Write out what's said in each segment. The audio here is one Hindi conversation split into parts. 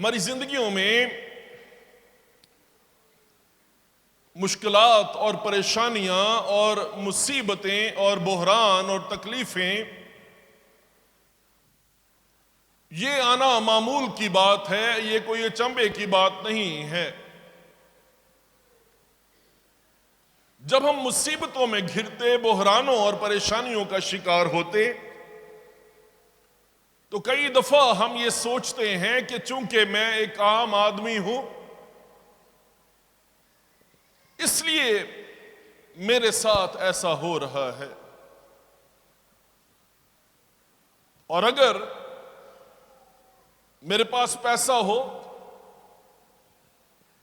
हमारी जिंदगियों में मुश्किलात और परेशानियां और मुसीबतें और बहरान और तकलीफें ये आना मामूल की बात है। ये कोई अचंभे की बात नहीं है। जब हम मुसीबतों में घिरते, बहरानों और परेशानियों का शिकार होते, तो कई दफा हम ये सोचते हैं कि चूंकि मैं एक आम आदमी हूं, इसलिए मेरे साथ ऐसा हो रहा है। और अगर मेरे पास पैसा हो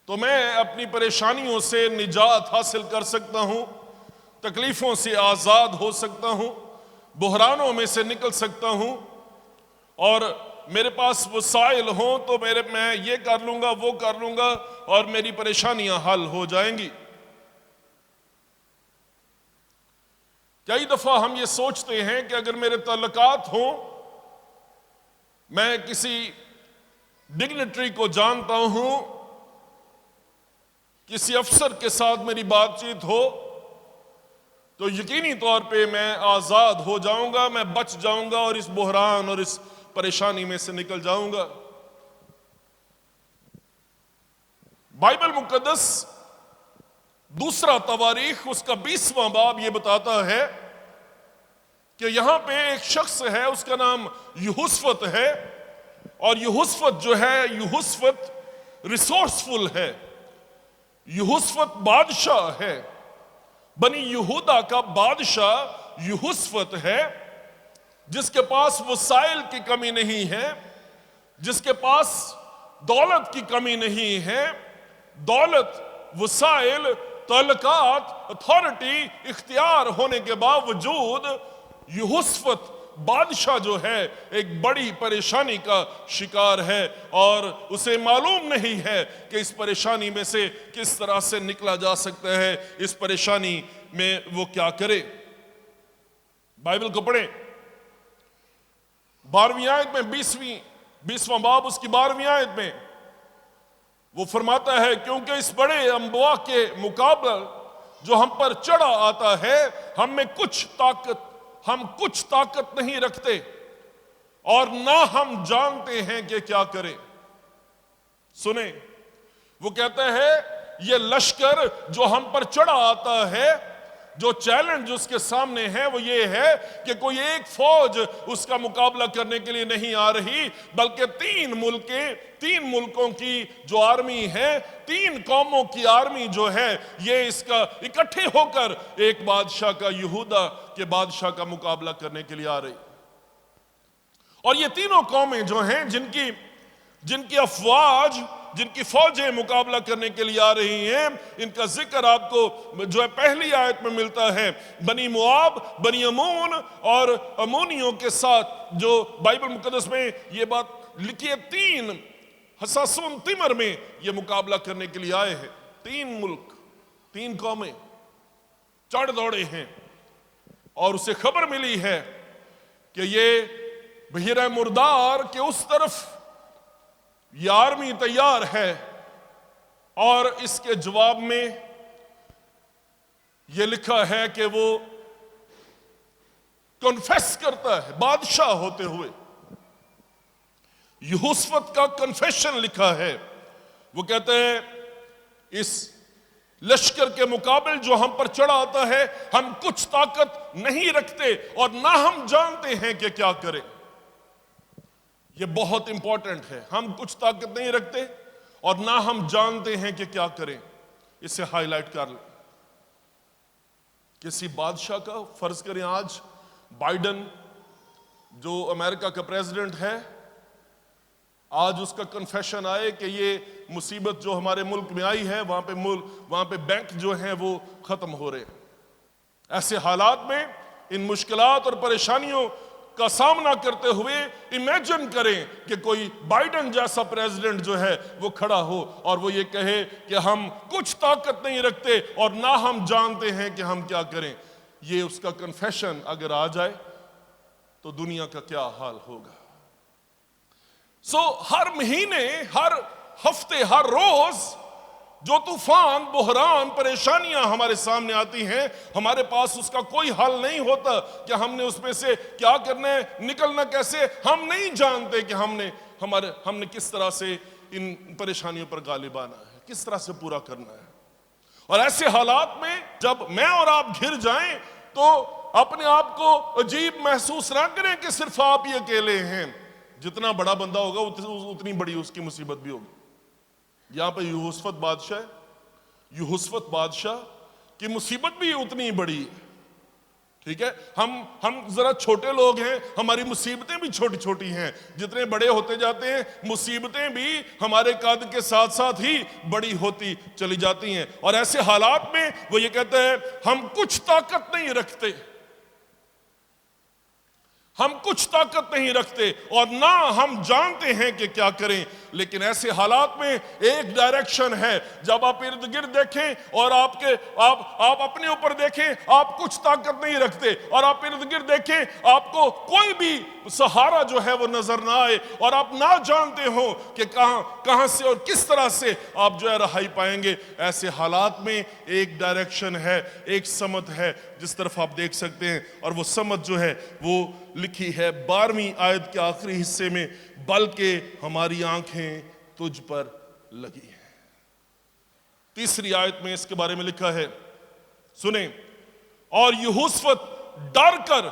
तो मैं अपनी परेशानियों से निजात हासिल कर सकता हूं, तकलीफों से आजाद हो सकता हूं, बहरानों में से निकल सकता हूं, और मेरे पास वसाइल हों तो मैं ये कर लूंगा, वो कर लूंगा और मेरी परेशानियां हल हो जाएंगी। कई दफा हम ये सोचते हैं कि अगर मेरे तल्लुकात हों, मैं किसी डिग्निटरी को जानता हूं, किसी अफसर के साथ मेरी बातचीत हो, तो यकीनी तौर पे मैं आजाद हो जाऊंगा, मैं बच जाऊंगा और इस बहरान और इस परेशानी में से निकल जाऊंगा। बाइबल मुकद्दस दूसरा तवारीख उसका 20वां बाब ये बताता है कि यहां पे एक शख्स है, उसका नाम यहोशफत है, और यहोशफत जो है, यहोशफत रिसोर्सफुल है, यहोशफत बादशाह है, बनी यहूदा का बादशाह यहोशफत है, जिसके पास वसाइल की कमी नहीं है, जिसके पास दौलत की कमी नहीं है। दौलत, वसाइल, तल्लुकात, अथॉरिटी, इख्तियार होने के बावजूद यहोशफत बादशाह जो है एक बड़ी परेशानी का शिकार है, और उसे मालूम नहीं है कि इस परेशानी में से किस तरह से निकला जा सकता है, इस परेशानी में वो क्या करे। बाइबल को पढ़ें, 12वीं आयत में, 20वां बाब उसकी 12वीं आयत में वो फरमाता है, क्योंकि इस बड़े अम्बवा के मुकाबले जो हम पर चढ़ा आता है, हम कुछ ताकत नहीं रखते और ना हम जानते हैं कि क्या करें। सुने, वो कहता है ये लश्कर जो हम पर चढ़ा आता है, जो चैलेंज उसके सामने है वो ये है कि कोई एक फौज उसका मुकाबला करने के लिए नहीं आ रही, बल्कि तीन मुल्कों की जो आर्मी है, 3 कौमों की आर्मी जो है, ये इसका इकट्ठे होकर एक बादशाह का, यहूदा के बादशाह का मुकाबला करने के लिए आ रही। और ये तीनों कौमें जो हैं, जिनकी अफवाज, जिनकी फौजें मुकाबला करने के लिए आ रही हैं, इनका जिक्र आपको जो है पहली आयत में मिलता है। बनी मुआब, बनी अमून और अमूनियों के साथ, जो बाइबल मुकद्दस में ये बात लिखी है, 3 हसासुन तिमर में ये मुकाबला करने के लिए आए हैं। 3 मुल्क, 3 कौमें चढ़ दौड़े हैं, और उसे खबर मिली है कि ये बहिरा मुर्दार के उस तरफ ये आर्मी तैयार है, और इसके जवाब में यह लिखा है कि वो कन्फेस करता है, बादशाह होते हुए। यहोशफत का कन्फेशन लिखा है। वो कहते हैं, इस लश्कर के मुकाबले जो हम पर चढ़ा आता है, हम कुछ ताकत नहीं रखते और ना हम जानते हैं कि क्या करें। ये बहुत इंपॉर्टेंट है। हम कुछ ताकत नहीं रखते और ना हम जानते हैं कि क्या करें। इसे हाईलाइट कर लें। किसी बादशाह का, फर्ज करें आज बाइडन जो अमेरिका का प्रेसिडेंट है, आज उसका कन्फेशन आए कि ये मुसीबत जो हमारे मुल्क में आई है, वहां पे बैंक जो हैं वो खत्म हो रहे हैं। ऐसे हालात में, इन मुश्किलात और परेशानियों का सामना करते हुए इमेजिन करें कि कोई बाइडन जैसा प्रेसिडेंट जो है वो खड़ा हो और वो ये कहे कि हम कुछ ताकत नहीं रखते और ना हम जानते हैं कि हम क्या करें। ये उसका कन्फेशन अगर आ जाए तो दुनिया का क्या हाल होगा। हर महीने, हर हफ्ते, हर रोज जो तूफान, बुहरान, परेशानियां हमारे सामने आती हैं, हमारे पास उसका कोई हल नहीं होता कि हमने उसमें से क्या करना है, निकलना कैसे। हम नहीं जानते कि हमने किस तरह से इन परेशानियों पर गालिब आना है, किस तरह से पूरा करना है। और ऐसे हालात में जब मैं और आप घिर जाएं तो अपने आप को अजीब महसूस ना करें कि सिर्फ आप ही अकेले हैं। जितना बड़ा बंदा होगा उतनी बड़ी उसकी मुसीबत भी होगी। यहां पर यूहुस्फत बादशाह की मुसीबत भी उतनी ही बड़ी है। ठीक है, हम जरा छोटे लोग हैं, हमारी मुसीबतें भी छोटी छोटी हैं। जितने बड़े होते जाते हैं मुसीबतें भी हमारे कद के साथ साथ ही बड़ी होती चली जाती हैं। और ऐसे हालात में वो ये कहते हैं हम कुछ ताकत नहीं रखते, हम कुछ ताकत नहीं रखते और ना हम जानते हैं कि क्या करें। लेकिन ऐसे हालात में एक डायरेक्शन है। जब आप इर्द गिर्द देखें और आप अपने ऊपर देखें, आप कुछ ताकत नहीं रखते, और आप इर्द गिर्द देखें आपको कोई भी सहारा जो है वो नजर ना आए, और आप ना जानते हो कि कहां से और किस तरह से आप जो है रहाई पाएंगे। ऐसे हालात में एक डायरेक्शन है, एक समत है जिस तरफ आप देख सकते हैं। और वो समत जो है वो लिखी है 12वीं आयत के आखिरी हिस्से में, बल्कि हमारी आंखें तुझ पर लगी हैं। तीसरी आयत में इसके बारे में लिखा है, सुने, और यूहुस्फत डर कर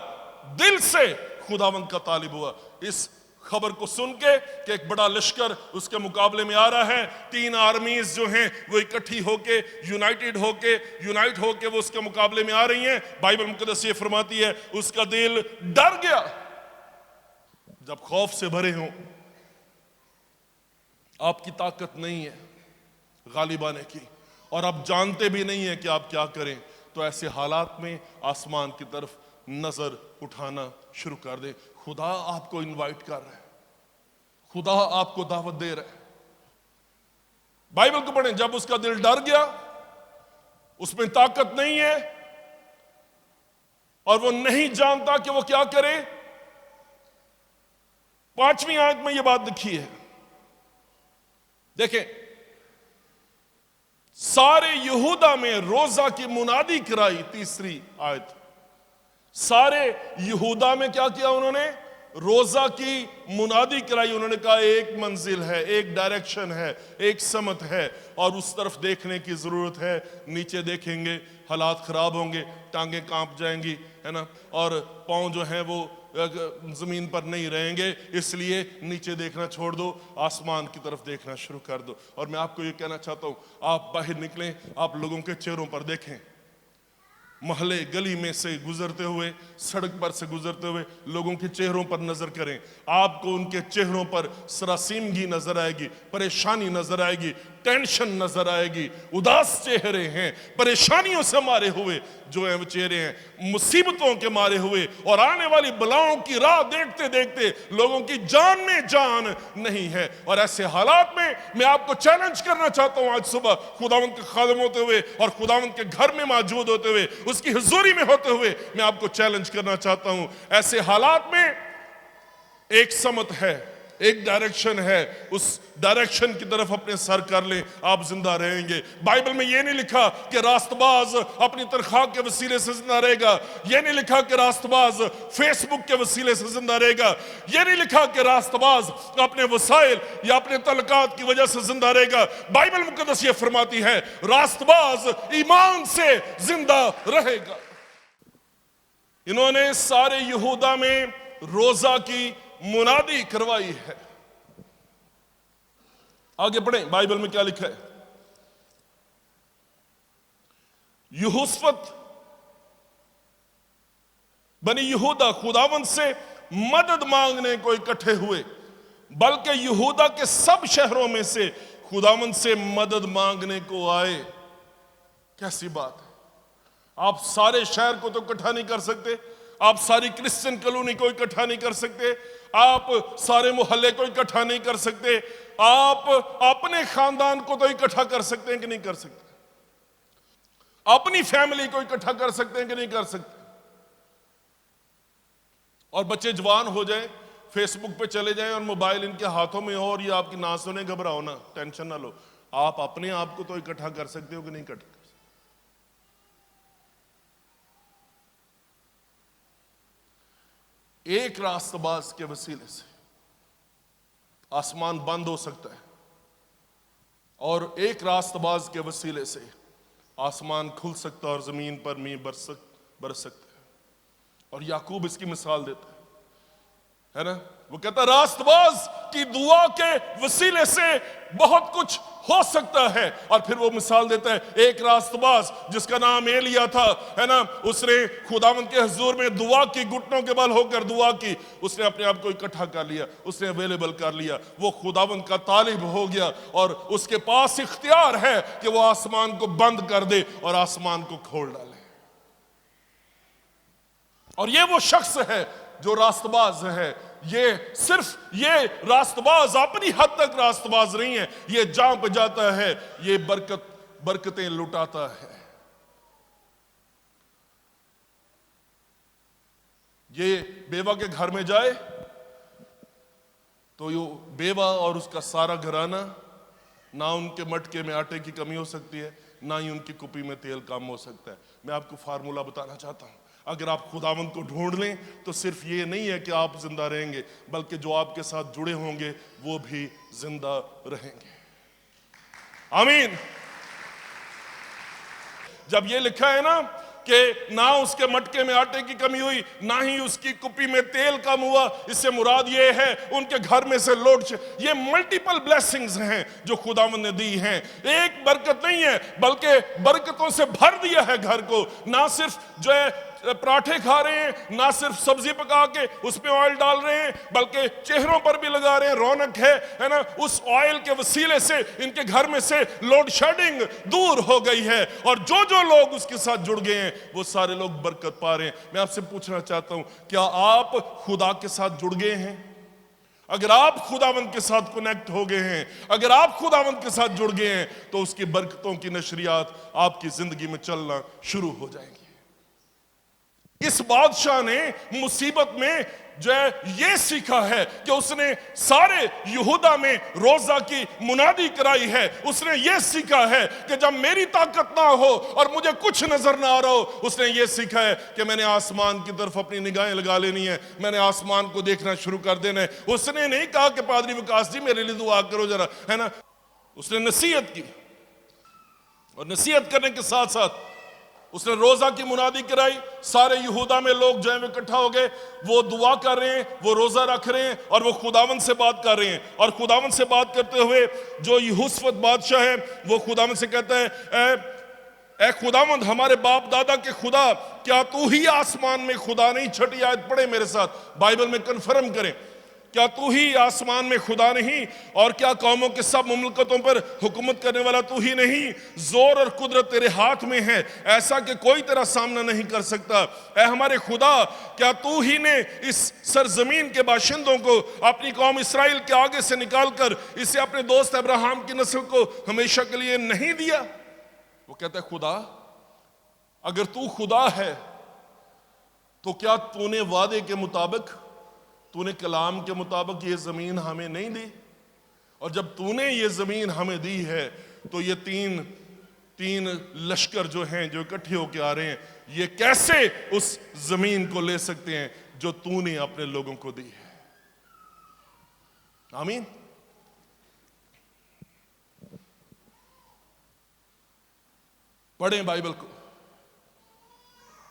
दिल से खुदावंद का तालिब हुआ। इस खबर को सुन के कि एक बड़ा लश्कर उसके मुकाबले में आ रहा है, 3 आर्मीज जो हैं वो इकट्ठी होके, यूनाइट होके वो उसके मुकाबले में आ रही हैं। बाइबल मुकद्दस ये फरमाती है उसका दिल डर गया। जब खौफ से भरे हों, आपकी ताकत नहीं है गालिब आने की और आप जानते भी नहीं है कि आप क्या करें, तो ऐसे हालात में आसमान की तरफ नजर उठाना शुरू कर दे। खुदा आपको इनवाइट कर रहा है, खुदा आपको दावत दे रहा है। बाइबल को पढ़ें, जब उसका दिल डर गया, उसमें ताकत नहीं है और वो नहीं जानता कि वो क्या करे। 5वीं आयत में यह बात लिखी है, देखें, सारे यहूदा में रोजा की मुनादी कराई। 3री आयत, सारे यहूदा में क्या किया उन्होंने? रोजा की मुनादी कराई। उन्होंने कहा एक मंजिल है, एक डायरेक्शन है, एक समत है और उस तरफ देखने की जरूरत है। नीचे देखेंगे हालात खराब होंगे, टांगे कांप जाएंगी, है ना, और पांव जो हैं वो जमीन पर नहीं रहेंगे, इसलिए नीचे देखना छोड़ दो, आसमान की तरफ देखना शुरू कर दो। और मैं आपको ये कहना चाहता हूं, आप बाहर निकलें, आप लोगों के चेहरों पर देखें, महल्ले गली में से गुजरते हुए, सड़क पर से गुजरते हुए लोगों के चेहरों पर नजर करें, आपको उनके चेहरों पर सरासीमगी नजर आएगी, परेशानी नजर आएगी, टेंशन नजर आएगी, उदास चेहरे हैं, परेशानियों से मारे हुए जो है वो चेहरे हैं, मुसीबतों के मारे हुए, और आने वाली बलाओं की राह देखते देखते लोगों की जान में जान नहीं है। और ऐसे हालात में मैं आपको चैलेंज करना चाहता हूं आज सुबह, खुदावंद के खादिम होते हुए और खुदावंद के घर में मौजूद होते हुए, उसकी हुजूरी में होते हुए, मैं आपको चैलेंज करना चाहता हूं। ऐसे हालात में एक समत है, एक डायरेक्शन है, उस डायरेक्शन की तरफ अपने सर कर लें, आप जिंदा रहेंगे। बाइबल में यह नहीं लिखा कि रास्तबाज अपनी तनख्वाह के वसीले से जिंदा रहेगा, यह नहीं लिखा कि रास्तबाज फेसबुक के वसीले से जिंदा रहेगा, यह नहीं लिखा कि रास्तबाज अपने वसाइल या अपने तलकात की वजह से जिंदा रहेगा। बाइबल मुकद्दस ये फरमाती है रास्तबाज ईमान से जिंदा रहेगा। इन्होंने सारे यहूदा में रोजा की मुनादी करवाई है। आगे पढ़ें, बाइबल में क्या लिखा है? यूहुस्फत बनी यहूदा खुदावंद से मदद मांगने को इकट्ठे हुए, बल्कि यहूदा के सब शहरों में से खुदावंद से मदद मांगने को आए। कैसी बात है! आप सारे शहर को तो इकट्ठा नहीं कर सकते, आप सारी क्रिश्चियन कॉलोनी को इकट्ठा नहीं कर सकते, आप सारे मोहल्ले को इकट्ठा नहीं कर सकते, आप अपने खानदान को तो इकट्ठा कर सकते हैं कि नहीं कर सकते? अपनी फैमिली को इकट्ठा कर सकते हैं कि नहीं कर सकते? और बच्चे जवान हो जाएं, फेसबुक पे चले जाएं और मोबाइल इनके हाथों में हो और ये आपकी ना सुने, घबराओ ना, टेंशन ना लो। आप अपने आप को तो इकट्ठा कर सकते हो कि नहीं इकट्ठा कर सकते? एक रास्तबाज के वसीले से आसमान बंद हो सकता है और एक रास्तबाज के वसीले से आसमान खुल सकता है और जमीन पर मींह बरस सकता है। और याकूब इसकी मिसाल देता है ना, वो कहता है रास्तबाज की दुआ के वसीले से बहुत कुछ हो सकता है। और फिर वो मिसाल देता है एक रास्तबाज जिसका नाम एलिया था, है ना, उसने खुदावंद के हुजूर में दुआ की, घुटनों के बल होकर दुआ की, उसने अपने आप को इकट्ठा कर लिया, उसने अवेलेबल कर लिया, वो खुदावंद का तालिब हो गया और उसके पास इख्तियार है कि वो आसमान को बंद कर दे और आसमान को खोल डाले। और ये वो शख्स है जो रास्तबाज है। ये रास्तबाज अपनी हद तक रास्तबाज नहीं है, ये जहां पे जाता है ये बरकतें लुटाता है। ये बेवा के घर में जाए तो यो बेवा और उसका सारा घराना, ना उनके मटके में आटे की कमी हो सकती है, ना ही उनकी कुपी में तेल कम हो सकता है। मैं आपको फार्मूला बताना चाहता हूं, अगर आप खुदावंद को ढूंढ लें तो सिर्फ ये नहीं है कि आप जिंदा रहेंगे, बल्कि जो आपके साथ जुड़े होंगे वो भी जिंदा रहेंगे। आमीन। जब ये लिखा है ना कि ना उसके मटके में आटे की कमी हुई, ना ही उसकी कुपी में तेल कम हुआ, इससे मुराद ये है उनके घर में से ये मल्टीपल ब्लेसिंग्स हैं जो खुदावंद ने दी हैं। एक बरकत नहीं है बल्कि बरकतों से भर दिया है घर को। ना सिर्फ जो है पराठे खा रहे हैं, ना सिर्फ सब्जी पका के उस पे ऑयल डाल रहे हैं, बल्कि चेहरों पर भी लगा रहे हैं, रौनक है ना। उस ऑयल के वसीले से इनके घर में से लोड शेडिंग दूर हो गई है और जो जो लोग उसके साथ जुड़ गए हैं वो सारे लोग बरकत पा रहे हैं। मैं आपसे पूछना चाहता हूं, क्या आप खुदा के साथ जुड़ गए हैं? अगर आप खुदावंद के साथ कनेक्ट हो गए हैं, अगर आप खुदावंद के साथ जुड़ गए हैं, तो उसकी बरकतों की नशरियात आपकी जिंदगी में चलना शुरू हो जाएंगी। इस बादशाह ने मुसीबत में जो है ये सीखा है कि उसने सारे यहूदा में रोजा की मुनादी कराई है। उसने ये सीखा है कि जब मेरी ताकत ना हो और मुझे कुछ नजर ना आ रहा हो, उसने ये सीखा है कि मैंने आसमान की तरफ अपनी निगाहें लगा लेनी है, मैंने आसमान को देखना शुरू कर देना है। उसने नहीं कहा कि पादरी विकास जी मेरे लिए दुआ करो जरा, है ना। उसने नसीहत की और नसीहत करने के साथ साथ उसने रोजा की मुनादी कराई। सारे यहूदा में लोग जो है इकट्ठा हो गए, वो दुआ कर रहे हैं, वो रोजा रख रहे हैं और वो खुदावंद से बात कर रहे हैं। और खुदावंद से बात करते हुए जो यहोशफत बादशाह है वो खुदावंद से कहता है, ए खुदावंद हमारे बाप दादा के खुदा, क्या तू ही आसमान में खुदा नहीं? छठी आयत पढ़े मेरे साथ, बाइबल में कन्फर्म करें, क्या तू ही आसमान में खुदा नहीं? और क्या कौमों के सब मुमलकतों पर हुकूमत करने वाला तू ही नहीं? जोर और कुदरत तेरे हाथ में है, ऐसा कि कोई तेरा सामना नहीं कर सकता। ऐ हमारे खुदा, क्या तू ही ने इस सरजमीन के बाशिंदों को अपनी कौम इस्राएल के आगे से निकालकर इसे अपने दोस्त अब्राहम की नस्ल को हमेशा के लिए नहीं दिया? वो कहता है खुदा, अगर तू खुदा है तो क्या तूने वादे के मुताबिक, तूने कलाम के मुताबिक ये जमीन हमें नहीं दी? और जब तूने ये जमीन हमें दी है तो ये तीन लश्कर जो हैं, जो इकट्ठे होके आ रहे हैं, ये कैसे उस जमीन को ले सकते हैं जो तूने अपने लोगों को दी है? आमीन। पढ़ें बाइबल को,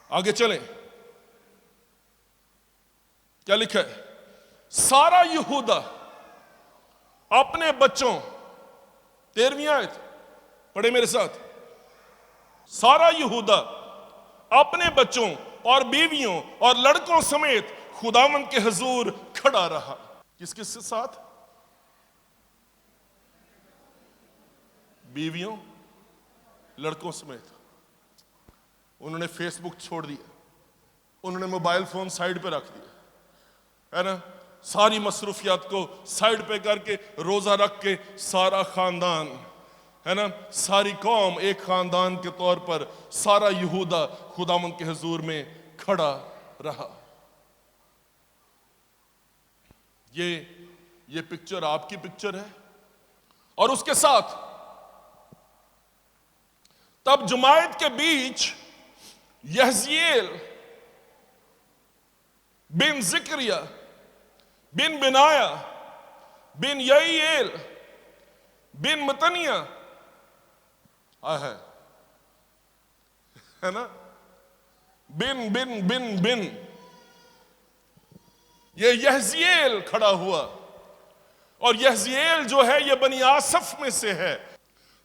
आगे चलें। क्या लिखा है? सारा यहूदा अपने बच्चों, 13वीं आयत पढ़े मेरे साथ, सारा यहूदा अपने बच्चों और बीवियों और लड़कों समेत खुदावंद के हुजूर खड़ा रहा। किस किस के साथ? बीवियों, लड़कों समेत। उन्होंने फेसबुक छोड़ दिया, उन्होंने मोबाइल फोन साइड पे रख दिया, है ना, सारी मसरूफियात को साइड पे करके रोजा रख के सारा खानदान, है ना, सारी कौम एक खानदान के तौर पर सारा यहूदा खुदावंद के हुजूर में खड़ा रहा। ये पिक्चर आपकी पिक्चर है। और उसके साथ तब जमायत के बीच यहज़ीएल बिन जिक्रिया बिन बिनाया बिन यईएल बिन मतनिया है ना, बिन बिन बिन बिन, ये यहज़ीएल खड़ा हुआ। और यहज़ीएल जो है ये बनी आसफ में से है।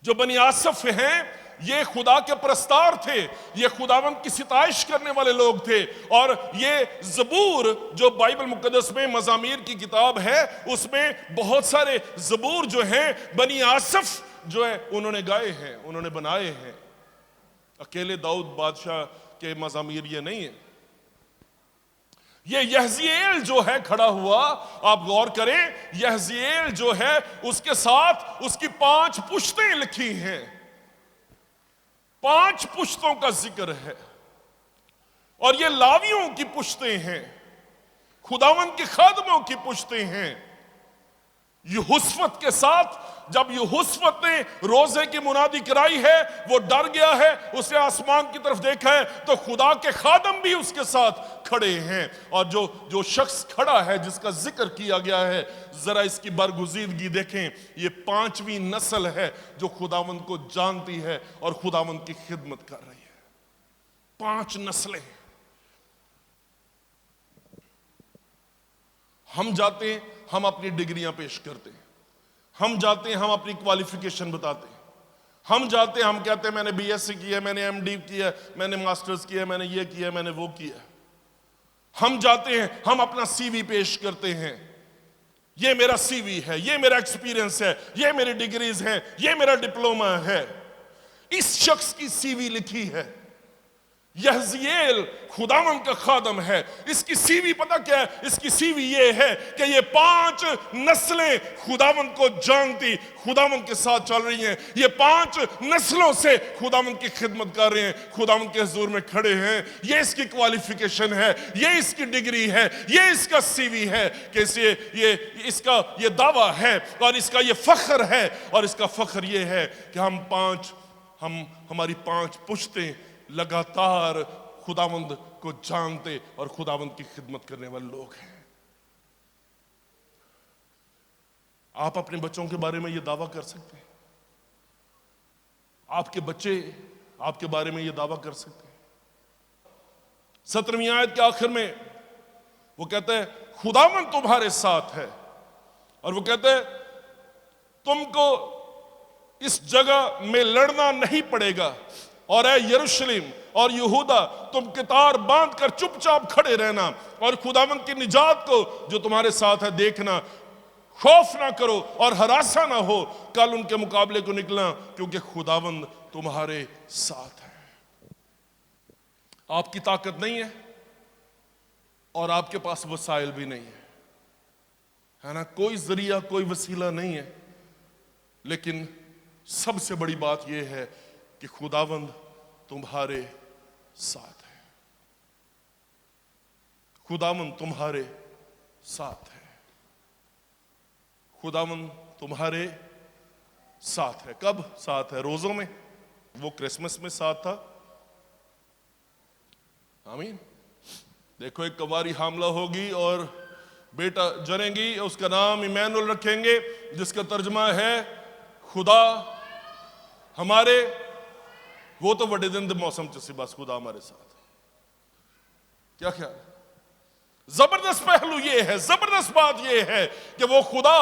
जो बनी आसफ हैं ये खुदा के प्रस्तार थे, ये खुदावंद की सिताइश करने वाले लोग थे। और ये ज़बूर जो बाइबल मुकद्दस में मज़ामीर की किताब है उसमें बहुत सारे ज़बूर जो हैं बनी आसफ जो है उन्होंने गाए हैं, उन्होंने बनाए हैं। अकेले दाऊद बादशाह के मज़ामीर ये नहीं है। ये यहज़ीएल जो है खड़ा हुआ, आप गौर करें, यहज़ीएल जो है उसके साथ उसकी 5 पुश्तें लिखी हैं। 5 पुश्तों का जिक्र है। और ये लावियों की पुश्तें हैं, खुदावंद के खादमों की पुश्तें हैं। यहोशफत के साथ जब यहोशफत ने रोजे की मुनादी कराई है, वो डर गया है, उसने आसमान की तरफ देखा है तो खुदा के खादम भी उसके साथ खड़े हैं। और जो शख्स खड़ा है जिसका जिक्र किया गया है, जरा इसकी बरगुजीदगी देखें। ये 5वीं नस्ल है जो खुदावंद को जानती है और खुदावंद की खिदमत कर रही है। 5 नस्लें। हम जाते हैं, हम अपनी डिग्रियां पेश करते हैं, हम जाते हैं, हम अपनी क्वालिफिकेशन बताते हैं, हम जाते हैं, हम कहते हैं मैंने बीएससी किया, मैंने एमडी किया, मैंने मास्टर्स किया, मैंने ये किया, मैंने वो किया। हम जाते हैं, हम अपना सीवी पेश करते हैं, ये मेरा सीवी है, ये मेरा एक्सपीरियंस है, ये मेरी डिग्रीज हैं, ये मेरा डिप्लोमा है। इस शख्स की सीवी लिखी है। यहज़ीएल खुदावंद का खादम है। इसकी सीवी पता क्या है? इसकी सीवी ये है कि ये 5 नस्लें खुदावंद को जानती, खुदावंद के साथ चल रही हैं। ये 5 नस्लों से खुदावंद की खिदमत कर रहे हैं, खुदावंद के हुजूर में खड़े हैं। ये इसकी क्वालिफिकेशन है, ये इसकी डिग्री है, ये इसका सीवी है कि इसका ये दावा है और इसका ये फख्र है। और इसका फख्र ये है कि हमारी 5 पुश्तें लगातार खुदावंद को जानते और खुदावंद की खिदमत करने वाले लोग हैं। आप अपने बच्चों के बारे में यह दावा कर सकते हैं? आपके बच्चे आपके बारे में यह दावा कर सकते हैं? 17वीं आयत के आखिर में वो कहते हैं खुदावंद तुम्हारे साथ है। और वो कहते हैं तुमको इस जगह में लड़ना नहीं पड़ेगा। और ऐ यरूशलेम और यहूदा, तुम कितार बांध कर चुपचाप खड़े रहना और खुदावंद की निजात को जो तुम्हारे साथ है देखना। खौफ ना करो और हरासा ना हो कल उनके मुकाबले को निकलना, क्योंकि खुदावंद तुम्हारे साथ है। आपकी ताकत नहीं है और आपके पास वसाइल भी नहीं है ना, कोई जरिया कोई वसीला नहीं है। लेकिन सबसे बड़ी बात यह है कि खुदावंद तुम्हारे साथ है। खुदावंद तुम्हारे साथ है। खुदावंद तुम्हारे साथ है। कब साथ है? रोजों में। वो क्रिसमस में साथ था। आमीन। देखो एक कुंवारी हामला होगी और बेटा जनेगी, उसका नाम इमैनुअल रखेंगे, जिसका तर्जुमा है खुदा हमारे। वो तो बड़े दिन मौसम च बस खुदा हमारे साथ। क्या ख्याल? जबरदस्त पहलू ये है, जबरदस्त बात ये है कि वो खुदा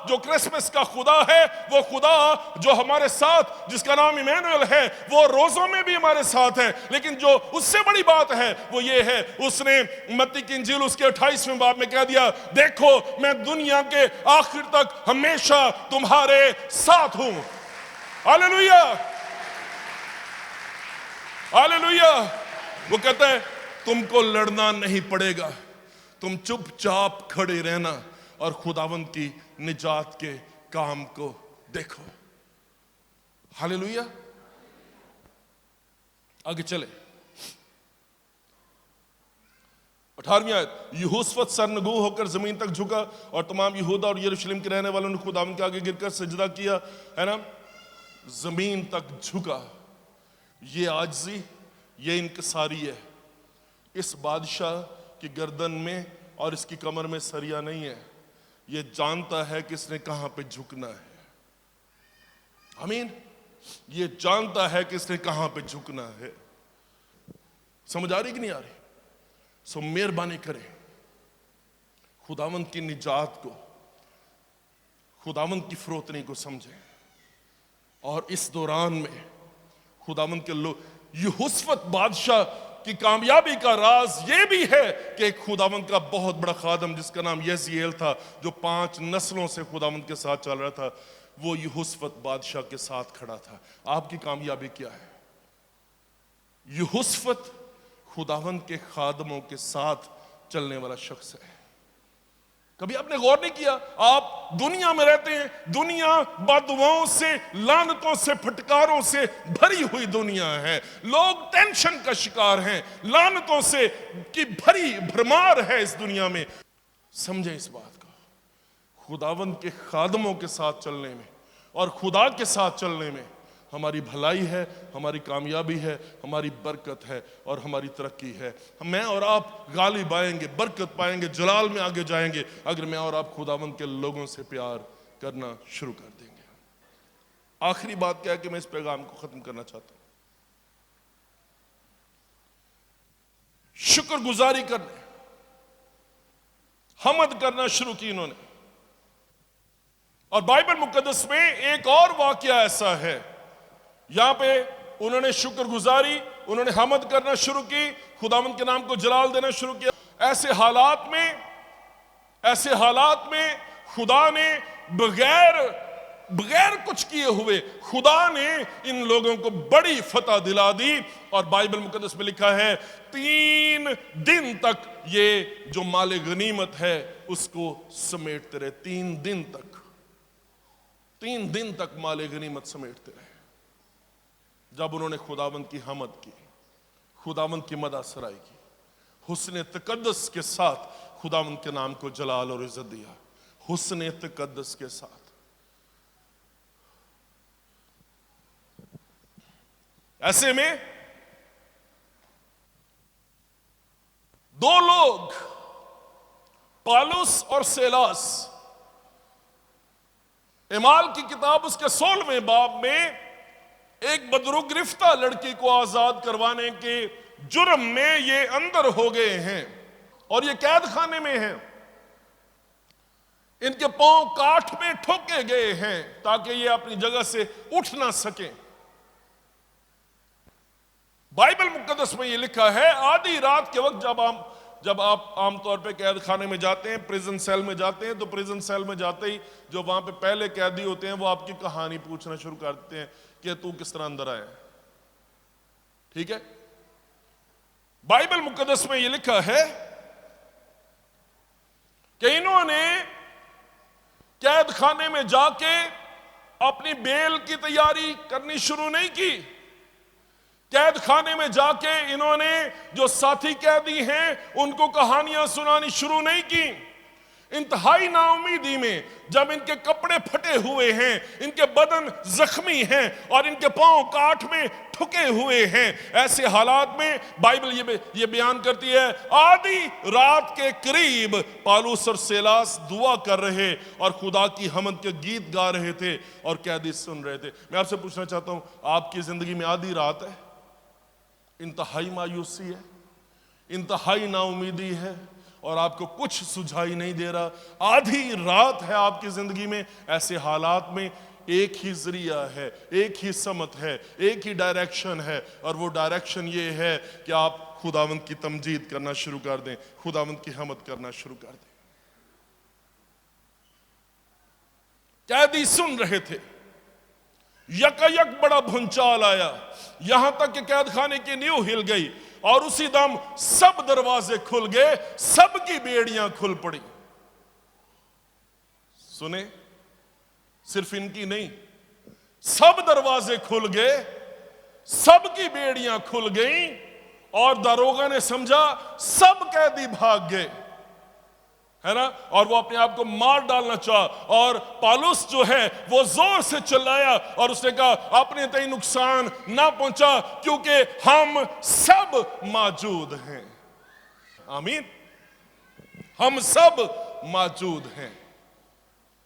जो क्रिसमस का खुदा है, वो खुदा जो हमारे साथ, जिसका नाम इमैनुअल है, वो रोजों में भी हमारे साथ है। लेकिन जो उससे बड़ी बात है वो ये है, उसने मत्ती की इंजील उसके 28वें बाब में कह दिया, देखो मैं दुनिया के आखिर तक हमेशा तुम्हारे साथ हूं। Hallelujah, hallelujah. वो कहता है तुमको लड़ना नहीं पड़ेगा, तुम चुपचाप खड़े रहना और खुदावंद की निजात के काम को देखो। हालेलुया। आगे चले। 18वीं आयत, यहोशफत सरनगू होकर जमीन तक झुका और तमाम यहूदा और यरूशलेम के रहने वालों ने खुदावंद के आगे गिरकर सजदा किया, है ना, जमीन तक झुका। ये आजिज़ी, ये इनकसारी है। इस बादशाह की गर्दन में और इसकी कमर में सरिया नहीं है। ये जानता है कि इसने कहां पे झुकना है। आमीन। ये जानता है कि इसने कहां पे झुकना है। समझ आ रही कि नहीं आ रही? सो मेहरबानी करें, खुदावंद की निजात को, खुदावंद की फरोतनी को समझें। और इस दौरान में खुदावंद के लोग, यहोशफत बादशाह की कामयाबी का राज ये भी है कि एक खुदावंद का बहुत बड़ा खादम जिसका नाम यज़ीएल था, जो 5 नस्लों से खुदावंद के साथ चल रहा था, वो यहोशफत बादशाह के साथ खड़ा था। आपकी कामयाबी क्या है? यहोशफत खुदावंद के खादमों के साथ चलने वाला शख्स है। कभी आपने गौर नहीं किया? आप दुनिया में रहते हैं, दुनिया बददुआओं से, लानतों से, फटकारों से भरी हुई दुनिया है। लोग टेंशन का शिकार हैं, लानतों से की भरी भरमार है इस दुनिया में। समझें इस बात को, खुदावंद के खादमों के साथ चलने में और खुदा के साथ चलने में हमारी भलाई है, हमारी कामयाबी है, हमारी बरकत है और हमारी तरक्की है। मैं और आप गालिब आएंगे, बरकत पाएंगे, जलाल में आगे जाएंगे अगर मैं और आप खुदावंद के लोगों से प्यार करना शुरू कर देंगे। आखिरी बात क्या है कि मैं इस पैगाम को खत्म करना चाहता हूं। शुक्रगुजारी करने, हमद करना शुरू की इन्होंने। और बाइबल मुकद्दस में एक और वाकया ऐसा है, यहां पे उन्होंने शुक्रगुजारी, उन्होंने हमद करना शुरू की, खुदावंद के नाम को जलाल देना शुरू किया। ऐसे हालात में खुदा ने बगैर कुछ किए हुए खुदा ने इन लोगों को बड़ी फतह दिला दी। और बाइबल मुकद्दस में लिखा है 3 दिन तक ये जो माले गनीमत है उसको समेटते रहे। 3 दिन तक माले गनीमत समेटते रहे। जब उन्होंने खुदावंद की हमद की, खुदावंद की मदह सराई की, हुस्न तकद्दुस के साथ खुदावंद के नाम को जलाल और इज्जत दिया, हुस्न तकद्दुस के साथ। ऐसे में 2 लोग, पालुस और सेलास, एमाल की किताब उसके 16वें बाब में एक बदरुगिरफ्ता लड़की को आजाद करवाने के जुर्म में ये अंदर हो गए हैं और ये कैद खाने में हैं। इनके पांव काठ में ठोके गए हैं ताकि ये अपनी जगह से उठ ना सकें। बाइबल मुकद्दस में ये लिखा है, आधी रात के वक्त जब आप आमतौर पे कैद खाने में जाते हैं, प्रिजन सेल में जाते हैं, तो प्रिजन सेल में जाते ही जो वहां पे पहले कैदी होते हैं वो आपकी कहानी पूछना शुरू कर देते हैं कि तू किस तरह अंदर आया। ठीक है, बाइबल मुकद्दस में ये लिखा है कि इन्होंने कैद खाने में जाके अपनी बेल की तैयारी करनी शुरू नहीं की। कैद खाने में जाके इन्होंने जो साथी कैदी हैं उनको कहानियां सुनानी शुरू नहीं की। इंतहाई नाउमीदी में जब इनके कपड़े फटे हुए हैं, इनके बदन जख्मी हैं और इनके पांव काठ में ठुके हुए हैं, ऐसे हालात में बाइबल ये बयान करती है, आधी रात के करीब पालूस और सेलास दुआ कर रहे और खुदा की हमद के गीत गा रहे थे और कैदी सुन रहे थे। मैं आपसे पूछना चाहता हूं, आपकी जिंदगी में आधी रात है, इंतहाई मायूसी है, इंतहाई नाउमीदी है और आपको कुछ सुझाई नहीं दे रहा, आधी रात है आपकी जिंदगी में, ऐसे हालात में एक ही जरिया है, एक ही समत है, एक ही डायरेक्शन है और वो डायरेक्शन ये है कि आप खुदावंद की तमजीद करना शुरू कर दें, खुदावंद की हमद करना शुरू कर दें। कैदी सुन रहे थे, यकायक बड़ा भूचाल आया, यहां तक कि कैद खाने की नींव हिल गई और उसी दम सब दरवाजे खुल गए, सबकी बेड़ियां खुल पड़ी। सुने, सिर्फ इनकी नहीं, सब दरवाजे खुल गए, सबकी बेड़ियां खुल गईं और दारोगा ने समझा सब कैदी भाग गए, है ना, और वो अपने आप को मार डालना चाहा। और पौलुस जो है वो जोर से चिल्लाया और उसने कहा अपने तय नुकसान ना पहुंचा, क्योंकि हम सब मौजूद हैं। आमीन। हम सब मौजूद हैं।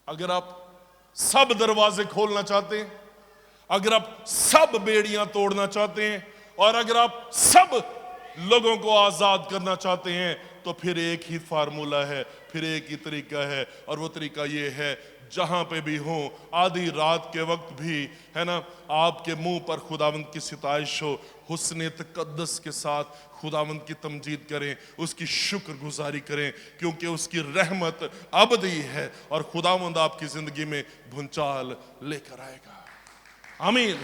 अगर आप सब दरवाजे खोलना चाहते हैं, अगर आप सब बेड़ियां तोड़ना चाहते हैं, और अगर आप सब लोगों को आजाद करना चाहते हैं, तो फिर एक ही फार्मूला है, फिर एक ही तरीका है, और वो तरीका ये है, जहां पे भी हो, आधी रात के वक्त भी, है ना, आपके मुंह पर खुदावंद की सिताइश हो, हुस्न तकद्दुस के साथ खुदावंद की तमजीद करें, उसकी शुक्रगुजारी करें, क्योंकि उसकी रहमत अबदी है और खुदावंद आपकी जिंदगी में भूचाल लेकर आएगा। आमीन।